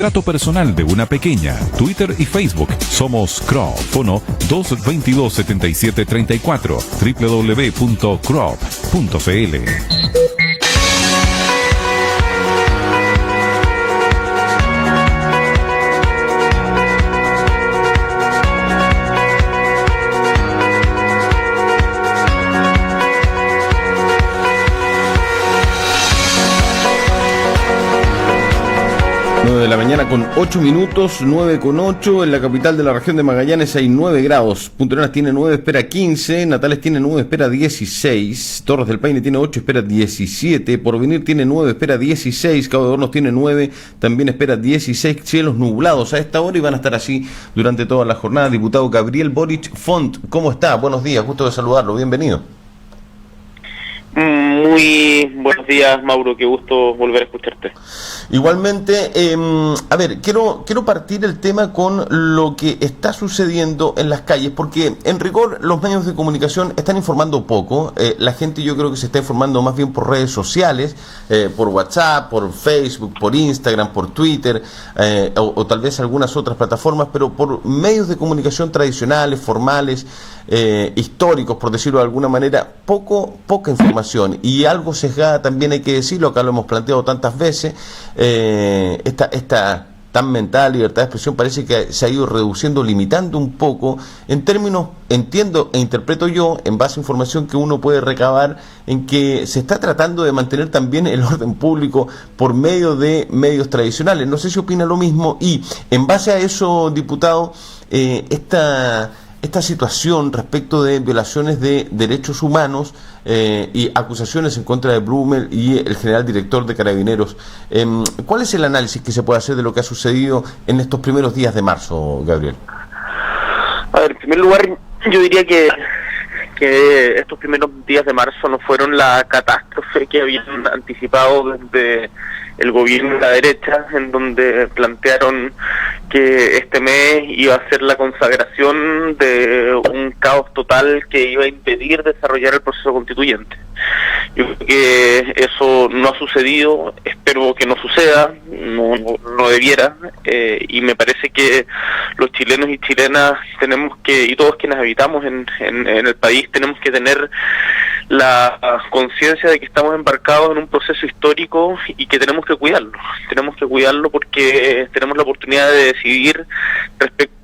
trato personal de una pequeña. Twitter y Facebook somos Crop. Fono 222-7734 www.crop.cl. De la mañana con 8 minutos, 9:08 en la capital de la región de Magallanes hay 9 grados, Punta Arenas tiene 9, espera 15, Natales tiene 9, espera 16, Torres del Paine tiene 8, espera 17, Porvenir tiene 9, espera 16, Cabo de Hornos tiene 9, también espera 16, cielos nublados a esta hora y van a estar así durante toda la jornada. Diputado Gabriel Boric Font, ¿cómo está? Buenos días, gusto de saludarlo, bienvenido. Muy buenos días, Mauro, qué gusto volver a escucharte. Igualmente, a ver, quiero partir el tema con lo que está sucediendo en las calles, porque en rigor los medios de comunicación están informando poco. La gente yo creo que se está informando más bien por redes sociales, por WhatsApp, por Facebook, por Instagram, por Twitter, o tal vez algunas otras plataformas, pero por medios de comunicación tradicionales, formales, históricos, por decirlo de alguna manera, poca información y algo sesgada también, hay que decirlo, acá lo hemos planteado tantas veces. Esta tan mental libertad de expresión parece que se ha ido reduciendo, limitando un poco en términos, entiendo e interpreto yo, en base a información que uno puede recabar, en que se está tratando de mantener también el orden público por medio de medios tradicionales. No sé si opina lo mismo y en base a eso, diputado, esta situación respecto de violaciones de derechos humanos y acusaciones en contra de Blumel y el general director de Carabineros, ¿cuál es el análisis que se puede hacer de lo que ha sucedido en estos primeros días de marzo, Gabriel? A ver, en primer lugar, yo diría que estos primeros días de marzo no fueron la catástrofe que habían anticipado desde el gobierno de la derecha, en donde plantearon que este mes iba a ser la consagración de un caos total que iba a impedir desarrollar el proceso constituyente. Yo creo que eso no ha sucedido, espero que no suceda, no debiera, y me parece que los chilenos y chilenas tenemos que, y todos quienes habitamos en el país, tenemos que tener la conciencia de que estamos embarcados en un proceso histórico y que tenemos que cuidarlo porque tenemos la oportunidad de decidir respecto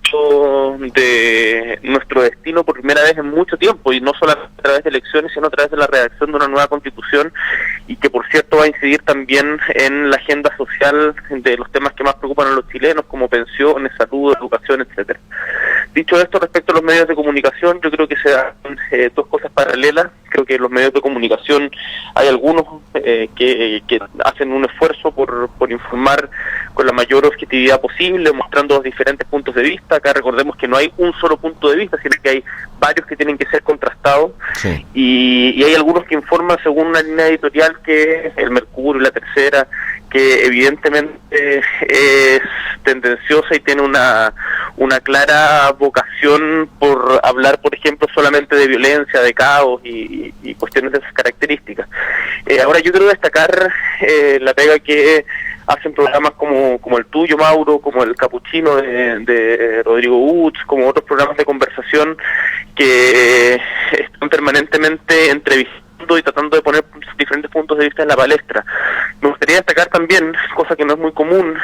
de nuestro destino por primera vez en mucho tiempo, y no solo a través de elecciones, sino a través de la redacción de una nueva constitución, y que por cierto va a incidir también en la agenda social de los temas que más preocupan a los chilenos, como pensiones, salud, educación, etcétera. Dicho esto, respecto a los medios de comunicación, yo creo que se dan dos cosas paralelas. Creo que los medios de comunicación, hay algunos que hacen un esfuerzo por informar con la mayor objetividad posible, mostrando los diferentes puntos de vista. Acá recordemos que no hay un solo punto de vista, sino que hay varios que tienen que ser contrastados. Sí. Y hay algunos que informan según una línea editorial que es el Mercurio, la Tercera, que evidentemente es tendenciosa y tiene una clara vocación por hablar, por ejemplo, solamente de violencia, de caos y cuestiones de esas características. Ahora yo quiero destacar la pega que hacen programas como el tuyo, Mauro, como el Capuchino de Rodrigo Utz, como otros programas de conversación que están permanentemente entrevistando y tratando de poner diferentes puntos de vista en la palestra. Me gustaría destacar también, cosa que no es muy común,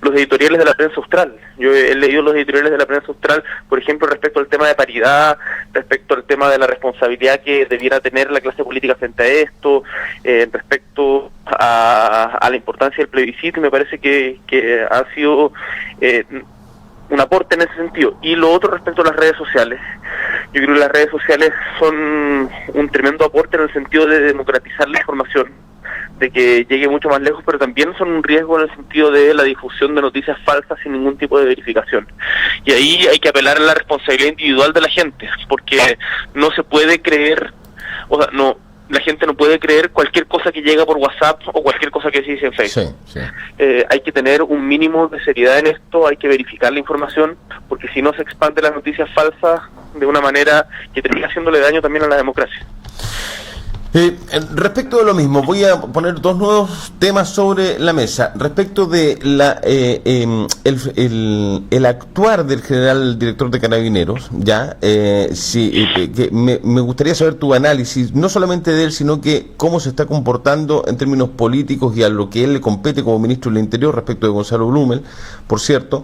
los editoriales de la prensa austral. Yo he leído los editoriales de la prensa austral, por ejemplo, respecto al tema de paridad, respecto al tema de la responsabilidad que debiera tener la clase política frente a esto, respecto a la importancia del plebiscito, y me parece que ha sido un aporte en ese sentido. Y lo otro respecto a las redes sociales. Yo creo que las redes sociales son un tremendo aporte en el sentido de democratizar la información, de que llegue mucho más lejos, pero también son un riesgo en el sentido de la difusión de noticias falsas sin ningún tipo de verificación. Y ahí hay que apelar a la responsabilidad individual de la gente, porque no se puede creer, la gente no puede creer cualquier cosa que llega por WhatsApp o cualquier cosa que se dice en Facebook. Sí. Hay que tener un mínimo de seriedad en esto, hay que verificar la información, porque si no se expande las noticias falsas de una manera que termina haciéndole daño también a la democracia. Respecto de lo mismo, voy a poner dos nuevos temas sobre la mesa. Respecto de el actuar del general director de Carabineros, ya, que me gustaría saber tu análisis, no solamente de él, sino que cómo se está comportando en términos políticos y a lo que él le compete como ministro del Interior respecto de Gonzalo Blumel, por cierto,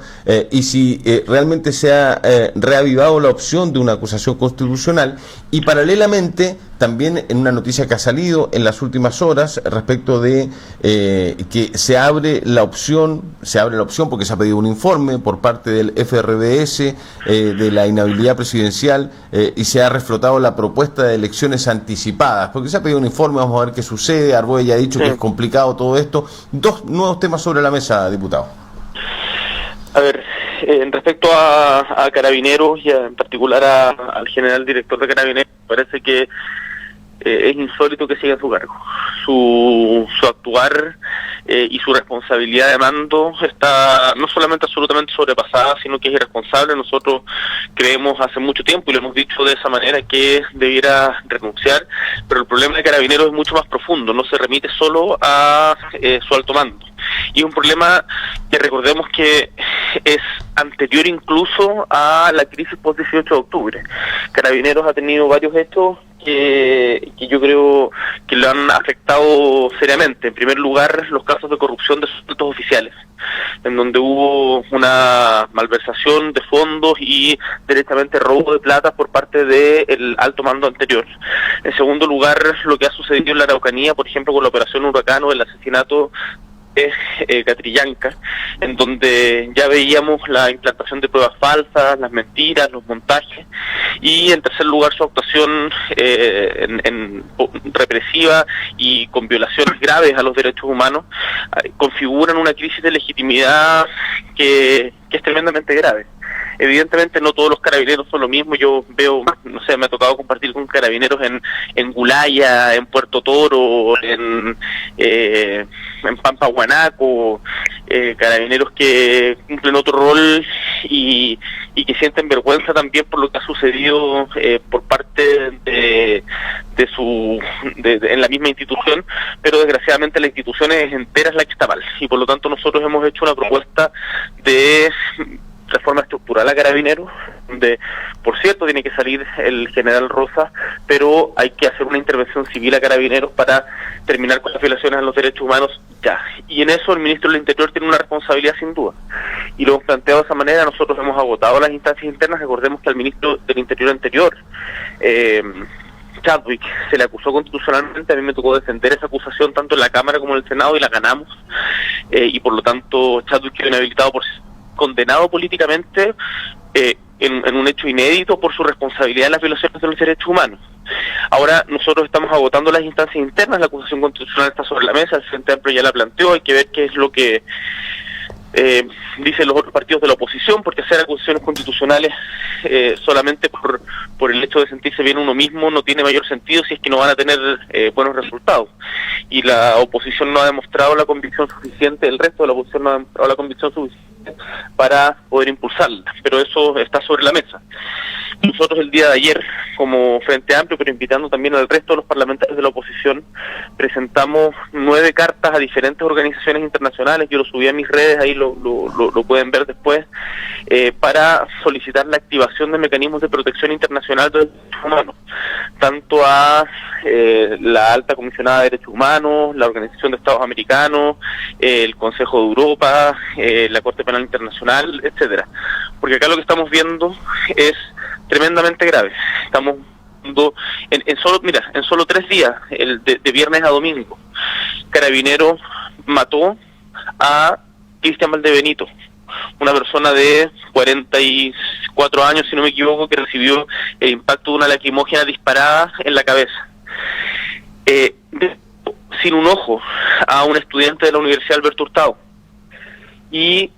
y si realmente se ha reavivado la opción de una acusación constitucional, y paralelamente también en una noticia que ha salido en las últimas horas respecto de que se abre la opción porque se ha pedido un informe por parte del FRBS de la inhabilidad presidencial y se ha reflotado la propuesta de elecciones anticipadas, porque se ha pedido un informe, vamos a ver qué sucede. Arboe ya ha dicho que es complicado todo esto. Dos nuevos temas sobre la mesa, diputado. A ver, respecto a Carabineros y en particular al general director de Carabineros, parece que es insólito que siga en su cargo. Su actuar y su responsabilidad de mando está no solamente absolutamente sobrepasada, sino que es irresponsable. Nosotros creemos hace mucho tiempo, y lo hemos dicho de esa manera, que debiera renunciar, pero el problema de Carabineros es mucho más profundo, no se remite solo a su alto mando. Y es un problema que recordemos que es anterior incluso a la crisis post-18 de octubre. Carabineros ha tenido varios hechos que yo creo que lo han afectado seriamente. En primer lugar, los casos de corrupción de sus altos oficiales, en donde hubo una malversación de fondos y directamente robo de plata por parte del alto mando anterior. En segundo lugar, lo que ha sucedido en la Araucanía, por ejemplo, con la operación Huracán o el asesinato Catrillanca, en donde ya veíamos la implantación de pruebas falsas, las mentiras, los montajes, y en tercer lugar su actuación represiva y con violaciones graves a los derechos humanos configuran una crisis de legitimidad que es tremendamente grave. Evidentemente no todos los carabineros son lo mismo. Yo veo, no sé, me ha tocado compartir con carabineros en Gulaya, en Puerto Toro, en Pampa Huanaco, carabineros que cumplen otro rol y que sienten vergüenza también por lo que ha sucedido por parte en la misma institución, pero desgraciadamente la institución es entera la que está mal, y por lo tanto nosotros hemos hecho una propuesta de reforma estructural a Carabineros, donde, por cierto, tiene que salir el general Rosa, pero hay que hacer una intervención civil a Carabineros para terminar con las violaciones a los derechos humanos ya. Y en eso el ministro del Interior tiene una responsabilidad sin duda. Y lo hemos planteado de esa manera. Nosotros hemos agotado las instancias internas. Recordemos que al ministro del Interior anterior, Chadwick, se le acusó constitucionalmente. A mí me tocó defender esa acusación tanto en la Cámara como en el Senado y la ganamos. Y por lo tanto Chadwick quedó inhabilitado condenado políticamente en un hecho inédito por su responsabilidad en las violaciones de los derechos humanos. Ahora nosotros estamos agotando las instancias internas, la acusación constitucional está sobre la mesa, el Frente Amplio ya la planteó, hay que ver qué es lo que dicen los otros partidos de la oposición, porque hacer acusaciones constitucionales solamente por el hecho de sentirse bien uno mismo no tiene mayor sentido si es que no van a tener buenos resultados. Y la oposición no ha demostrado la convicción suficiente, el resto de la oposición no ha demostrado la convicción suficiente para poder impulsarla, pero eso está sobre la mesa. Nosotros el día de ayer, como Frente Amplio, pero invitando también al resto de los parlamentarios de la oposición, presentamos 9 cartas a diferentes organizaciones internacionales. Yo lo subí a mis redes, ahí lo pueden ver después, para solicitar la activación de mecanismos de protección internacional de derechos humanos, tanto a la Alta Comisionada de Derechos Humanos, la Organización de Estados Americanos, el Consejo de Europa, la Corte Penal Internacional, etcétera. Porque acá lo que estamos viendo es tremendamente grave. Estamos viendo en solo 3 días, de viernes a domingo, Carabineros mató a Cristian Valdebenito, una persona de 44 años, si no me equivoco, que recibió el impacto de una lacrimógena disparada en la cabeza. Sin un ojo a un estudiante de la Universidad Alberto Hurtado. Y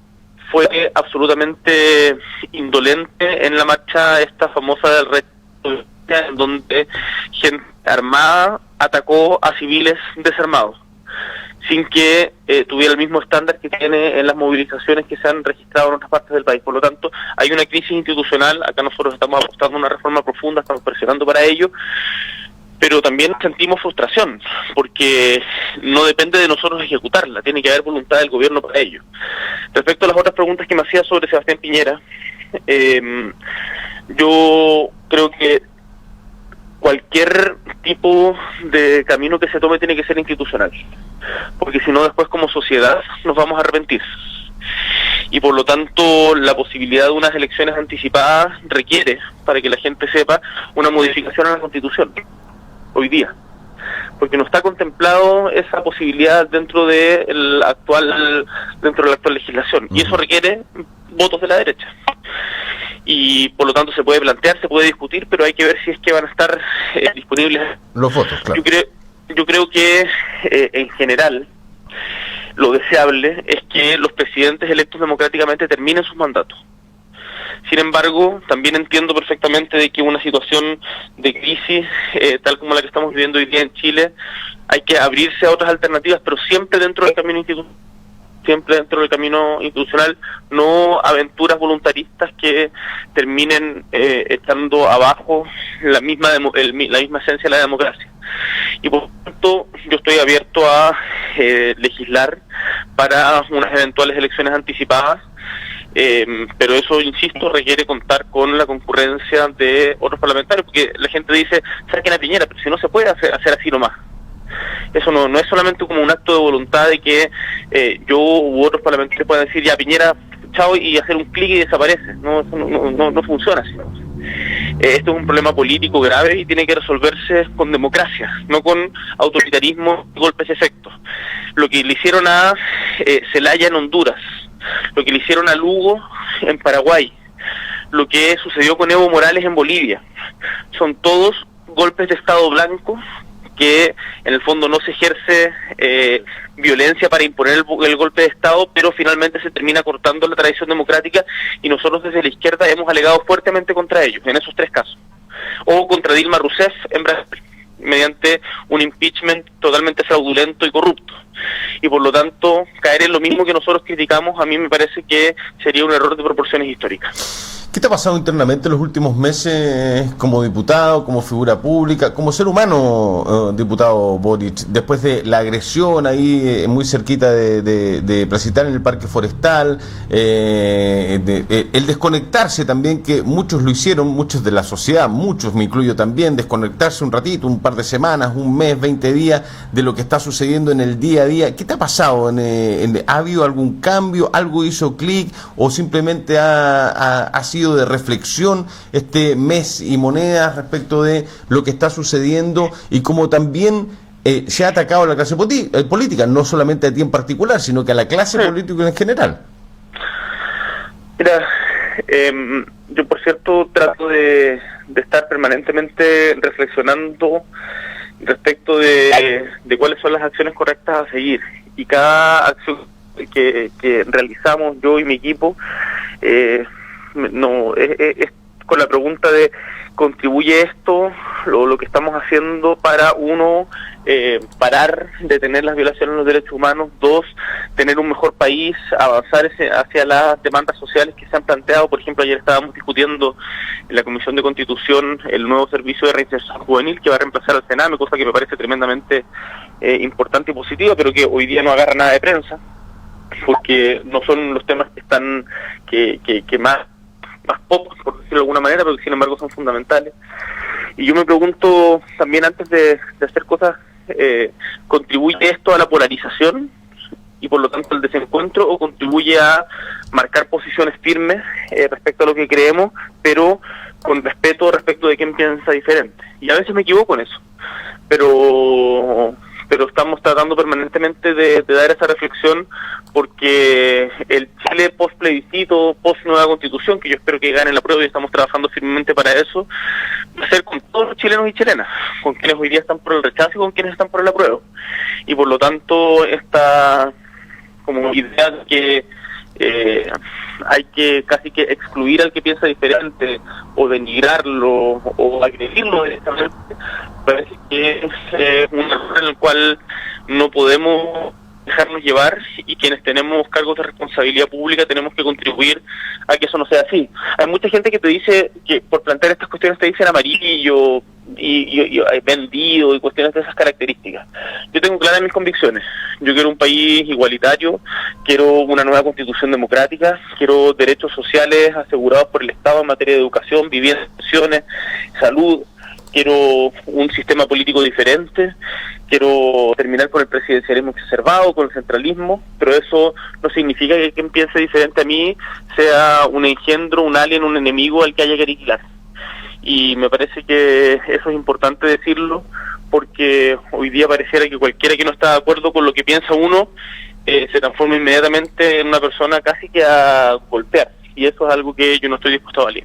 fue absolutamente indolente en la marcha esta famosa del resto, en donde gente armada atacó a civiles desarmados, sin que tuviera el mismo estándar que tiene en las movilizaciones que se han registrado en otras partes del país. Por lo tanto, hay una crisis institucional. Acá nosotros estamos apostando a una reforma profunda, estamos presionando para ello, pero también sentimos frustración, porque no depende de nosotros ejecutarla, tiene que haber voluntad del gobierno para ello. Respecto a las otras preguntas que me hacía sobre Sebastián Piñera, yo creo que cualquier tipo de camino que se tome tiene que ser institucional, porque si no después como sociedad nos vamos a arrepentir. Y por lo tanto la posibilidad de unas elecciones anticipadas requiere, para que la gente sepa, una modificación a la Constitución hoy día, porque no está contemplado esa posibilidad dentro de la actual legislación, y eso requiere votos de la derecha. Y por lo tanto se puede plantear, se puede discutir, pero hay que ver si es que van a estar disponibles los votos, claro. Yo creo que en general lo deseable es que los presidentes electos democráticamente terminen sus mandatos. Sin embargo, también entiendo perfectamente de que una situación de crisis, tal como la que estamos viviendo hoy día en Chile, hay que abrirse a otras alternativas, pero siempre dentro del camino institucional, no aventuras voluntaristas que terminen echando abajo la misma esencia de la democracia. Y por lo tanto, yo estoy abierto a legislar para unas eventuales elecciones anticipadas, pero eso, insisto, requiere contar con la concurrencia de otros parlamentarios, porque la gente dice, saquen a Piñera, pero si no se puede hacer así nomás. Eso no es solamente como un acto de voluntad de que yo u otros parlamentarios puedan decir, ya Piñera, chao, y hacer un clic y desaparece. No funciona así. Esto es un problema político grave y tiene que resolverse con democracia, no con autoritarismo y golpes de efecto. Lo que le hicieron a Zelaya en Honduras, lo que le hicieron a Lugo en Paraguay, lo que sucedió con Evo Morales en Bolivia, son todos golpes de Estado blanco que en el fondo no se ejerce violencia para imponer el golpe de Estado, pero finalmente se termina cortando la tradición democrática, y nosotros desde la izquierda hemos alegado fuertemente contra ellos, en esos tres casos. O contra Dilma Rousseff en Brasil, mediante un impeachment totalmente fraudulento y corrupto. Y por lo tanto, caer en lo mismo que nosotros criticamos, a mí me parece que sería un error de proporciones históricas. ¿Qué te ha pasado internamente en los últimos meses como diputado, como figura pública, como ser humano, diputado Boric, después de la agresión ahí muy cerquita de Placitar en el Parque Forestal, el desconectarse también, que muchos lo hicieron, muchos de la sociedad, muchos, me incluyo también, desconectarse un ratito, un par de semanas, un mes, 20 días de lo que está sucediendo en el día a día? ¿Qué te ha pasado? ¿Ha habido algún cambio? ¿Algo hizo clic? ¿O simplemente ha sido de reflexión este mes y monedas respecto de lo que está sucediendo y cómo también se ha atacado a la clase política, no solamente a ti en particular, sino que a la clase política en general? Mira, yo por cierto trato de estar permanentemente reflexionando respecto de cuáles son las acciones correctas a seguir, y cada acción que realizamos yo y mi equipo es con la pregunta de ¿contribuye esto, lo que estamos haciendo, para uno, parar, detener las violaciones de los derechos humanos; dos, tener un mejor país, avanzar hacia las demandas sociales que se han planteado? Por ejemplo, ayer estábamos discutiendo en la Comisión de Constitución el nuevo servicio de reinserción juvenil que va a reemplazar al Sename, cosa que me parece tremendamente importante y positiva, pero que hoy día no agarra nada de prensa, porque no son los temas que están que más pop, por decirlo de alguna manera, pero que sin embargo son fundamentales. Y yo me pregunto también, antes de hacer cosas, ¿contribuye esto a la polarización y por lo tanto al desencuentro, o contribuye a marcar posiciones firmes respecto a lo que creemos, pero con respeto respecto de quien piensa diferente? Y a veces me equivoco en eso, pero estamos tratando permanentemente de dar esa reflexión, porque el Chile post plebiscito, post nueva constitución, que yo espero que gane la prueba y estamos trabajando firmemente para eso, va a ser con todos los chilenos y chilenas, con quienes hoy día están por el rechazo y con quienes están por el apruebo. Y por lo tanto, esta como idea de que hay que casi que excluir al que piensa diferente, o denigrarlo, o agredirlo directamente, parece que es un error en el cual no podemos dejarnos llevar, y quienes tenemos cargos de responsabilidad pública tenemos que contribuir a que eso no sea así. Hay mucha gente que te dice que por plantear estas cuestiones te dicen amarillo y vendido y cuestiones de esas características. Yo tengo claras mis convicciones. Yo quiero un país igualitario, quiero una nueva constitución democrática, quiero derechos sociales asegurados por el Estado en materia de educación, vivienda, pensiones, salud. Quiero un sistema político diferente, quiero terminar con el presidencialismo exacerbado, con el centralismo, pero eso no significa que quien piense diferente a mí sea un engendro, un alien, un enemigo al que haya que aniquilar. Y me parece que eso es importante decirlo, porque hoy día pareciera que cualquiera que no está de acuerdo con lo que piensa uno se transforma inmediatamente en una persona casi que a golpear, y eso es algo que yo no estoy dispuesto a valer.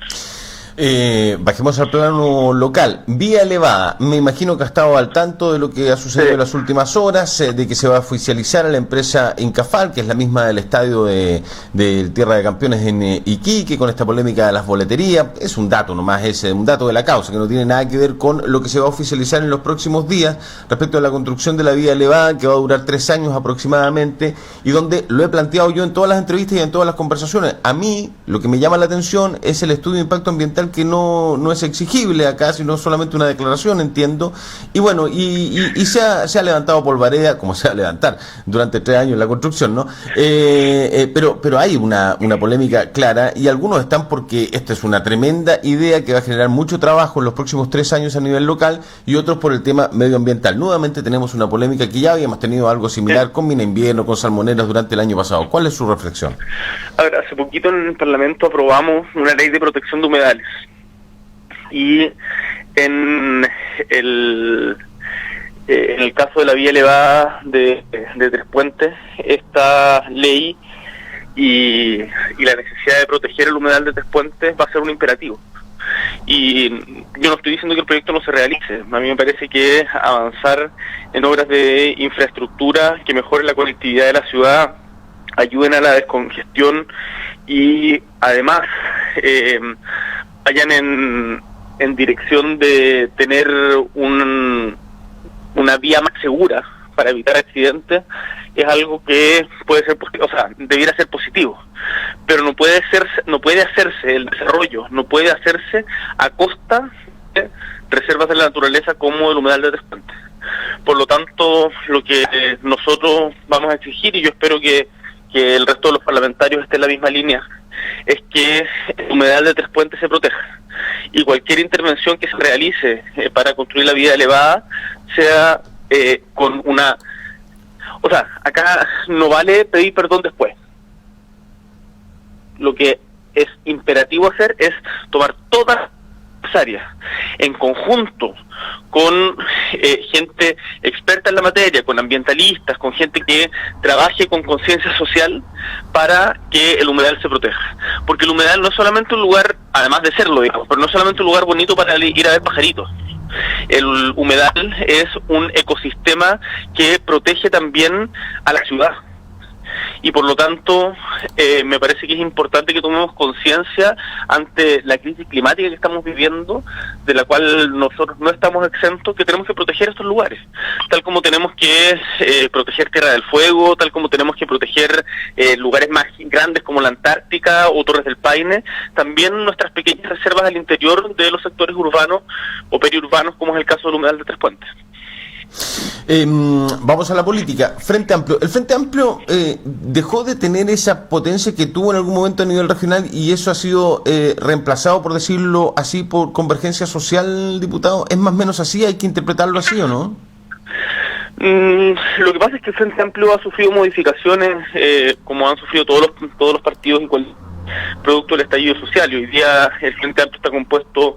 Bajemos al plano local. Vía Elevada, me imagino que ha estado al tanto de lo que ha sucedido en las últimas horas, de que se va a oficializar a la empresa Incafal, que es la misma del estadio de Tierra de Campeones en Iquique, con esta polémica de las boleterías. Es un dato nomás, es un dato de la causa, que no tiene nada que ver con lo que se va a oficializar en los próximos días respecto a la construcción de la Vía Elevada, que va a durar 3 años aproximadamente, y donde lo he planteado yo en todas las entrevistas y en todas las conversaciones. A mí, lo que me llama la atención es el estudio de impacto ambiental, que no es exigible acá, sino solamente una declaración, entiendo, y bueno, y se ha levantado polvareda, como se va a levantar durante 3 años la construcción, ¿no? Pero hay una polémica clara, y algunos están porque esta es una tremenda idea que va a generar mucho trabajo en los próximos 3 años a nivel local, y otros por el tema medioambiental. Nuevamente tenemos una polémica que ya habíamos tenido algo similar con Mina Invierno, con Salmoneras durante el año pasado. ¿Cuál es su reflexión? A ver, hace poquito en el Parlamento aprobamos una ley de protección de humedales. Y en el caso de la Vía Elevada de Tres Puentes, esta ley y la necesidad de proteger el humedal de Tres Puentes va a ser un imperativo. Y yo no estoy diciendo que el proyecto no se realice. A mí me parece que avanzar en obras de infraestructura que mejoren la conectividad de la ciudad, ayuden a la descongestión y además vayan en dirección de tener una vía más segura para evitar accidentes, es algo que puede ser, o sea, debiera ser positivo, pero no puede hacerse el desarrollo, no puede hacerse a costa de reservas de la naturaleza como el humedal de Tres Puentes. Por lo tanto, lo que nosotros vamos a exigir, y yo espero que el resto de los parlamentarios esté en la misma línea, es que el humedal de Tres Puentes se proteja, y cualquier intervención que se realice para construir la Vía Elevada sea con una... O sea, acá no vale pedir perdón después. Lo que es imperativo hacer es tomar todas las áreas en conjunto con gente experta en la materia, con ambientalistas, con gente que trabaje con conciencia social para que el humedal se proteja. Porque el humedal no es solamente un lugar, además de serlo, digamos, pero no es solamente un lugar bonito para ir a ver pajaritos. El humedal es un ecosistema que protege también a la ciudad. Y por lo tanto, me parece que es importante que tomemos conciencia ante la crisis climática que estamos viviendo, de la cual nosotros no estamos exentos, que tenemos que proteger estos lugares, tal como tenemos que proteger Tierra del Fuego, tal como tenemos que proteger lugares más grandes como la Antártica o Torres del Paine, también nuestras pequeñas reservas al interior de los sectores urbanos o periurbanos, como es el caso del humedal de Tres Puentes. Vamos a la política. Frente Amplio. El Frente Amplio dejó de tener esa potencia que tuvo en algún momento a nivel regional, y eso ha sido reemplazado, por decirlo así, por Convergencia Social, diputado. ¿Es más o menos así? ¿Hay que interpretarlo así o no? Lo que pasa es que el Frente Amplio ha sufrido modificaciones, como han sufrido todos los partidos producto del estallido social, y hoy día el Frente Amplio está compuesto,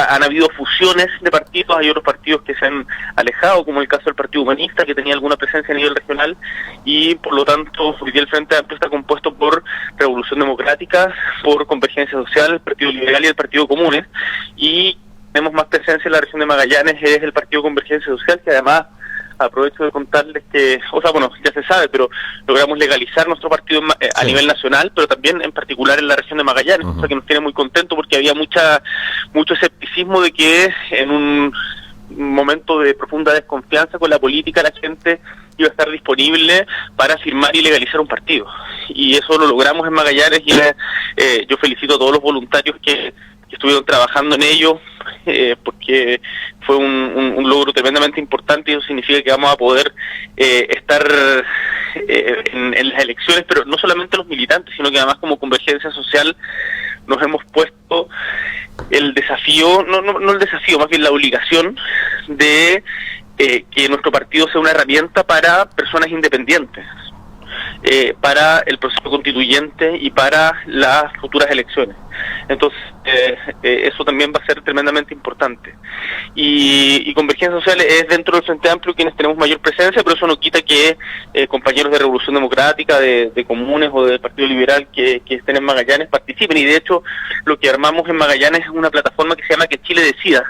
han habido fusiones de partidos, hay otros partidos que se han alejado, como el caso del Partido Humanista, que tenía alguna presencia a nivel regional, y por lo tanto hoy día el Frente Amplio está compuesto por Revolución Democrática, por Convergencia Social, el Partido Liberal y el Partido Comunes, y tenemos más presencia en la región de Magallanes, es el Partido Convergencia Social, que además aprovecho de contarles que, o sea, bueno, ya se sabe, pero logramos legalizar nuestro partido a nivel nacional, pero también en particular en la región de Magallanes, cosa que nos tiene muy contentos, porque había mucho escepticismo de que en un momento de profunda desconfianza con la política la gente iba a estar disponible para firmar y legalizar un partido. Y eso lo logramos en Magallanes y yo felicito a todos los voluntarios que estuvieron trabajando en ello, porque fue un logro tremendamente importante y eso significa que vamos a poder estar en las elecciones, pero no solamente los militantes, sino que además como Convergencia Social nos hemos puesto el desafío, no el desafío, más bien la obligación de que nuestro partido sea una herramienta para personas independientes, para el proceso constituyente y para las futuras elecciones. Entonces, eso también va a ser tremendamente importante. Y Convergencia Social es dentro del Frente Amplio quienes tenemos mayor presencia, pero eso no quita que compañeros de Revolución Democrática, de Comunes o del Partido Liberal que estén en Magallanes participen. Y de hecho, lo que armamos en Magallanes es una plataforma que se llama Que Chile Decida,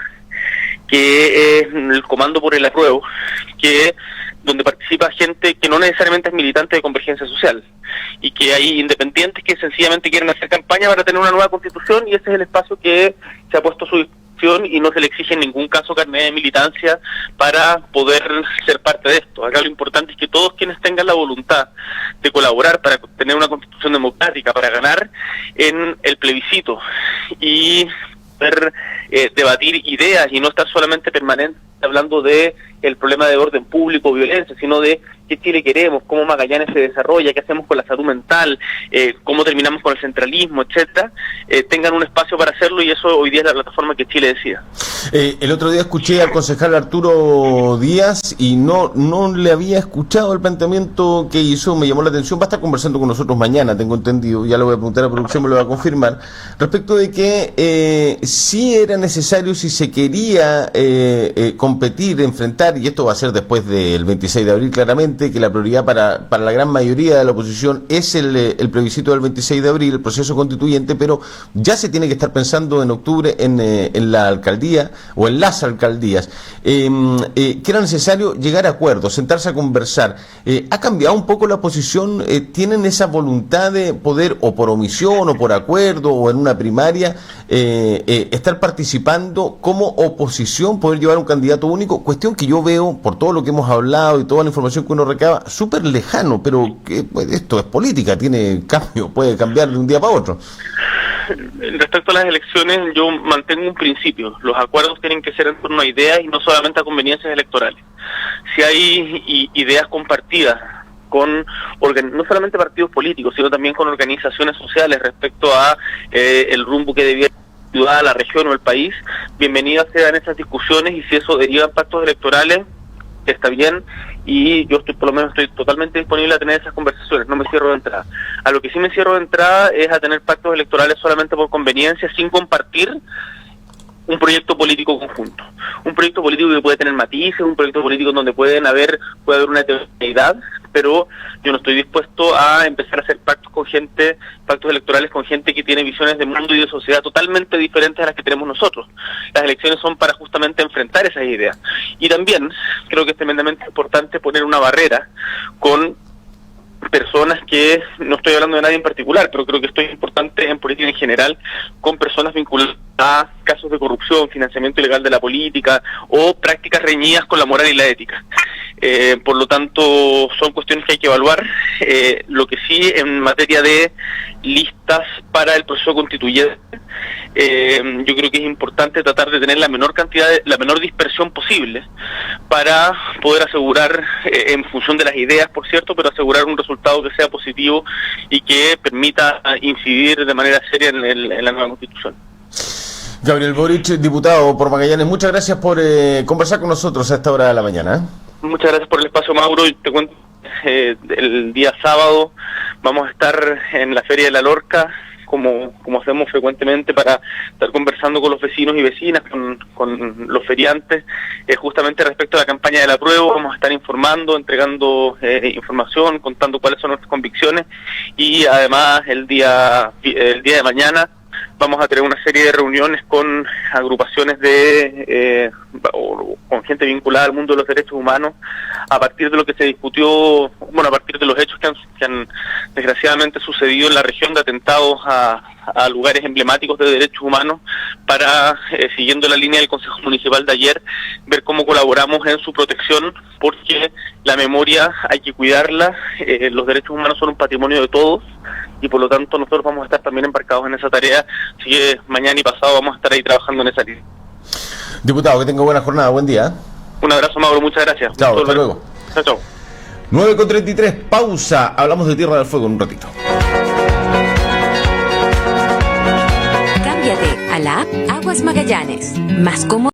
que es el Comando por el Apruebo, donde participa gente que no necesariamente es militante de Convergencia Social y que hay independientes que sencillamente quieren hacer campaña para tener una nueva constitución, y ese es el espacio que se ha puesto a su disposición y no se le exige en ningún caso carnet de militancia para poder ser parte de esto. Acá lo importante es que todos quienes tengan la voluntad de colaborar para tener una constitución democrática, para ganar en el plebiscito y poder debatir ideas y no estar solamente permanente hablando de el problema de orden público, violencia, sino de qué Chile queremos, cómo Magallanes se desarrolla, qué hacemos con la salud mental, cómo terminamos con el centralismo, etcétera, tengan un espacio para hacerlo, y eso hoy día es la plataforma Que Chile Decida. El otro día escuché al concejal Arturo Díaz y no le había escuchado el planteamiento que hizo, me llamó la atención. Va a estar conversando con nosotros mañana, tengo entendido, ya le voy a preguntar a producción, me lo va a confirmar, respecto de que sí era necesario, si se quería competir, enfrentar, y esto va a ser después del 26 de abril claramente, que la prioridad para la gran mayoría de la oposición es el plebiscito del 26 de abril, el proceso constituyente, pero ya se tiene que estar pensando en octubre en la alcaldía o en las alcaldías, que era necesario llegar a acuerdos, sentarse a conversar. ¿Ha cambiado un poco la posición? ¿Tienen esa voluntad de poder, o por omisión o por acuerdo o en una primaria, estar participando como oposición, poder llevar un candidato único? Cuestión que yo veo, por todo lo que hemos hablado y toda la información que uno recaba, súper lejano, pero que, pues, esto es política, tiene cambio, puede cambiar de un día para otro. Respecto a las elecciones, yo mantengo un principio: los acuerdos tienen que ser en torno a ideas y no solamente a conveniencias electorales. Si hay ideas compartidas con no solamente partidos políticos, sino también con organizaciones sociales respecto a el rumbo que debía ciudad, la región o el país, bienvenidas sean esas discusiones, y si eso deriva en pactos electorales, está bien, y yo por lo menos estoy totalmente disponible a tener esas conversaciones, no me cierro de entrada. A lo que sí me cierro de entrada es a tener pactos electorales solamente por conveniencia, sin compartir un proyecto político conjunto. Un proyecto político que puede tener matices, un proyecto político donde puede haber una heterogeneidad, pero yo no estoy dispuesto a empezar a hacer pactos electorales con gente que tiene visiones de mundo y de sociedad totalmente diferentes a las que tenemos nosotros. Las elecciones son para justamente enfrentar esas ideas. Y también creo que es tremendamente importante poner una barrera con personas que, no estoy hablando de nadie en particular, pero creo que esto es importante en política en general, con personas vinculadas a casos de corrupción, financiamiento ilegal de la política o prácticas reñidas con la moral y la ética. Por lo tanto, son cuestiones que hay que evaluar. Lo que sí, en materia de listas para el proceso constituyente, yo creo que es importante tratar de tener la menor dispersión posible para poder asegurar, en función de las ideas, por cierto, pero asegurar un resultado que sea positivo y que permita incidir de manera seria en la nueva Constitución. Gabriel Boric, diputado por Magallanes, muchas gracias por conversar con nosotros a esta hora de la mañana. Muchas gracias por el espacio, Mauro. Y te cuento, el día sábado vamos a estar en la Feria de la Lorca, como hacemos frecuentemente, para estar conversando con los vecinos y vecinas, con los feriantes, justamente respecto a la campaña del apruebo. Vamos a estar informando, entregando información, contando cuáles son nuestras convicciones, y además el día de mañana vamos a tener una serie de reuniones con agrupaciones o con gente vinculada al mundo de los derechos humanos, a partir de lo que se discutió, bueno, a partir de los hechos que han desgraciadamente sucedido en la región, de atentados a lugares emblemáticos de derechos humanos, para, siguiendo la línea del Consejo Municipal de ayer, ver cómo colaboramos en su protección, porque la memoria hay que cuidarla, los derechos humanos son un patrimonio de todos, y por lo tanto nosotros vamos a estar también embarcados en esa tarea, así que mañana y pasado vamos a estar ahí trabajando en esa línea. Diputado, que tenga buena jornada, buen día. Un abrazo, Mauro, muchas gracias. Chao, hasta luego. Chao, chao. 9:33, pausa, hablamos de Tierra del Fuego en un ratito. Cámbiate a la app Aguas Magallanes, más cómodo.